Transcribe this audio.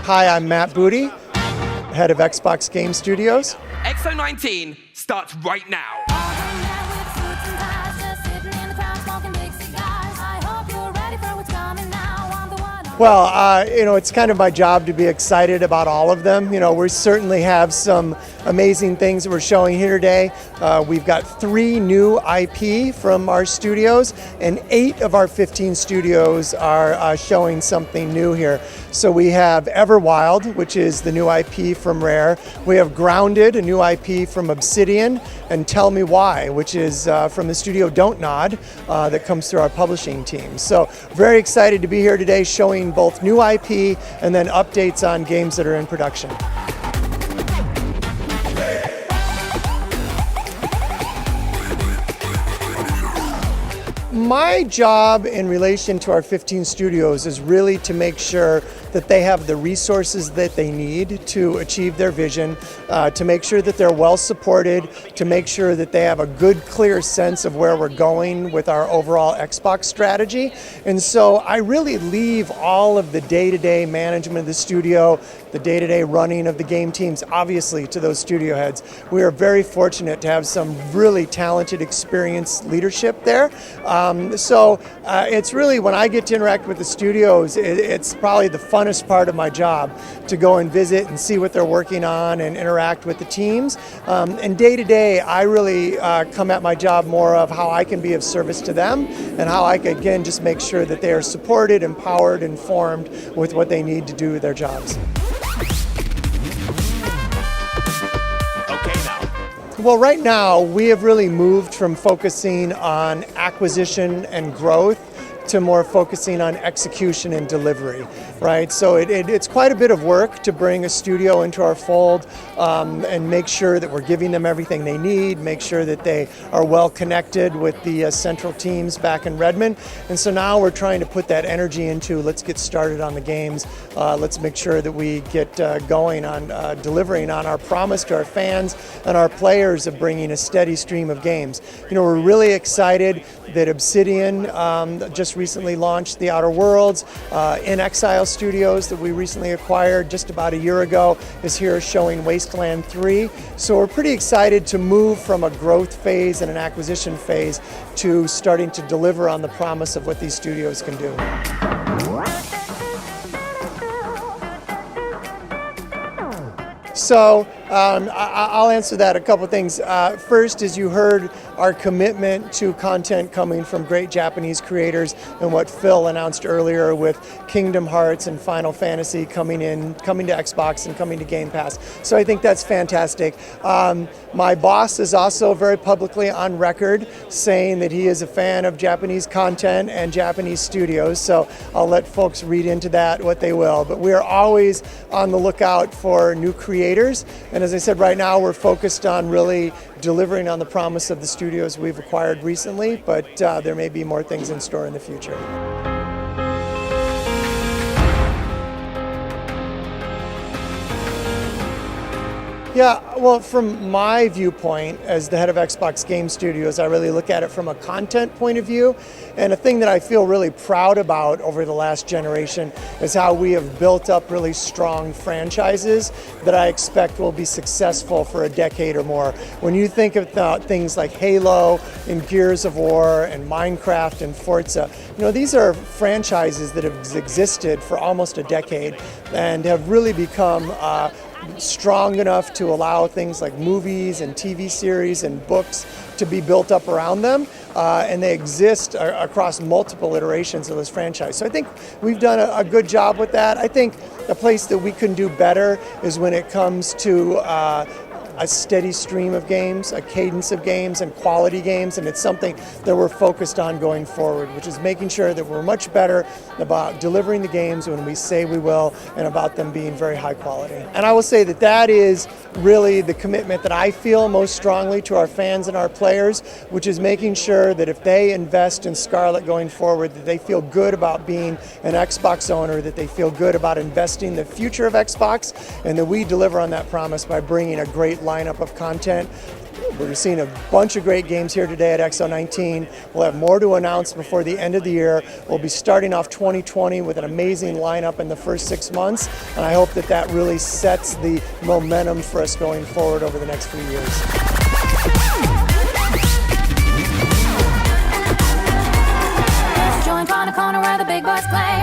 Hi, I'm Matt Booty, head of Xbox Game Studios. X019 starts right now. Well, it's kind of my job to be excited about all of them. We certainly have some amazing things that we're showing here today. We've got 3 new IP from our studios, and 8 of our 15 studios are showing something new here. So we have Everwild, which is the new IP from Rare. We have Grounded, a new IP from Obsidian, and Tell Me Why, which is from the studio Don't Nod that comes through our publishing team. So very excited to be here today showing both new IP and then updates on games that are in production. My job in relation to our 15 studios is really to make sure that they have the resources that they need to achieve their vision, to make sure that they're well supported, to make sure that they have a good, clear sense of where we're going with our overall Xbox strategy. And so I really leave all of the day-to-day management of the studio, the day-to-day running of the game teams, obviously, to those studio heads. We are very fortunate to have some really talented, experienced leadership there. So it's really, when I get to interact with the studios, it's probably the funnest part of my job to go and visit and see what they're working on and interact with the teams. And day to day, I really come at my job more of how I can be of service to them and how I can, again, just make sure that they are supported, empowered, informed with what they need to do their jobs. Well, right now, we have really moved from focusing on acquisition and growth to more focusing on execution and delivery, right? So it's quite a bit of work to bring a studio into our fold and make sure that we're giving them everything they need, make sure that they are well connected with the central teams back in Redmond. And so now we're trying to put that energy into, let's get started on the games. Let's make sure that we get going on delivering on our promise to our fans and our players of bringing a steady stream of games. We're really excited that Obsidian just recently launched The Outer Worlds. In Exile Studios that we recently acquired just about a year ago is here showing Wasteland 3. So we're pretty excited to move from a growth phase and an acquisition phase to starting to deliver on the promise of what these studios can do. So I'll answer that a couple things. First, as you heard, our commitment to content coming from great Japanese creators and what Phil announced earlier with Kingdom Hearts and Final Fantasy coming to Xbox and coming to Game Pass. So I think that's fantastic. My boss is also very publicly on record saying that he is a fan of Japanese content and Japanese studios. So I'll let folks read into that what they will. But we are always on the lookout for new creators. And as I said, right now we're focused on really delivering on the promise of the studios we've acquired recently, but there may be more things in store in the future. Yeah, well, from my viewpoint as the head of Xbox Game Studios, I really look at it from a content point of view. And a thing that I feel really proud about over the last generation is how we have built up really strong franchises that I expect will be successful for a decade or more. When you think about things like Halo and Gears of War and Minecraft and Forza, these are franchises that have existed for almost a decade and have really become strong enough to allow things like movies and TV series and books to be built up around them, and they exist across multiple iterations of this franchise. So I think we've done a good job with that. I think the place that we can do better is when it comes to a steady stream of games, a cadence of games, and quality games, and it's something that we're focused on going forward, which is making sure that we're much better about delivering the games when we say we will, and about them being very high quality. And I will say that that is really the commitment that I feel most strongly to our fans and our players, which is making sure that if they invest in Scarlet going forward, that they feel good about being an Xbox owner, that they feel good about investing in the future of Xbox, and that we deliver on that promise by bringing a great lineup of content. We're seeing a bunch of great games here today at X019. We'll have more to announce before the end of the year. We'll be starting off 2020 with an amazing lineup in the first 6 months, and I hope that that really sets the momentum for us going forward over the next few years. Join on the corner where the big boys play.